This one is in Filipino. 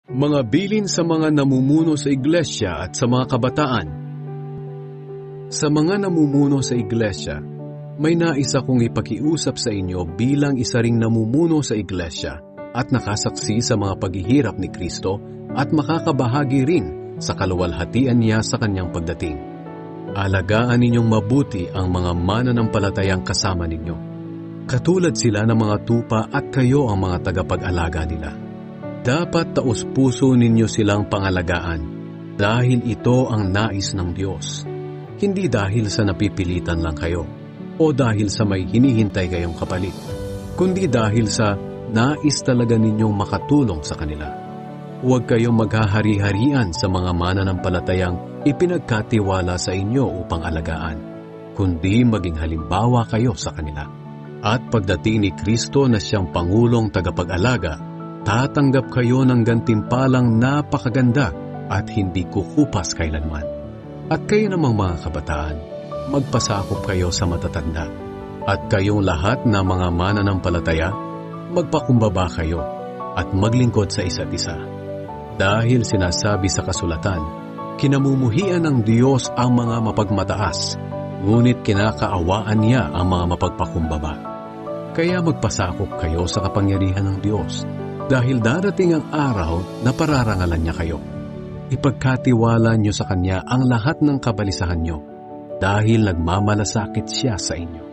Mga bilin sa mga namumuno sa iglesia at sa mga kabataan. Sa mga namumuno sa iglesia, may nais akong ipakiusap sa inyo bilang isa ring namumuno sa iglesia at nakasaksi sa mga paghihirap ni Kristo at makakabahagi rin sa kaluwalhatian niya sa kanyang pagdating. Alagaan ninyong mabuti ang mga mananampalatayang kasama ninyo. Katulad sila ng mga tupa at kayo ang mga tagapag-alaga nila. Dapat taos-puso ninyo silang pangalagaan dahil ito ang nais ng Diyos. Hindi dahil sa napipilitan lang kayo o dahil sa may hinihintay kayong kapalit, kundi dahil sa nais talaga ninyong makatulong sa kanila. Huwag kayong maghahari-harian sa mga mananampalatayang ipinagkatiwala sa inyo upang alagaan, kundi maging halimbawa kayo sa kanila. At pagdating ni Kristo na siyang Pangulong tagapag-alaga, tatanggap kayo ng gantimpalang napakaganda at hindi kukupas kailanman. At kayo namang mga kabataan, magpasakop kayo sa matatanda. At kayong lahat na mga mananampalataya, magpakumbaba kayo at maglingkod sa isa't isa. Dahil sinasabi sa kasulatan, kinamumuhian ng Diyos ang mga mapagmataas, ngunit kinakaawaan niya ang mga mapagpakumbaba. Kaya magpasakop kayo sa kapangyarihan ng Diyos, dahil darating ang araw na pararangalan niya kayo. Ipagkatiwala niyo sa Kanya ang lahat ng kabalisahan niyo, dahil nagmamalasakit siya sa inyo.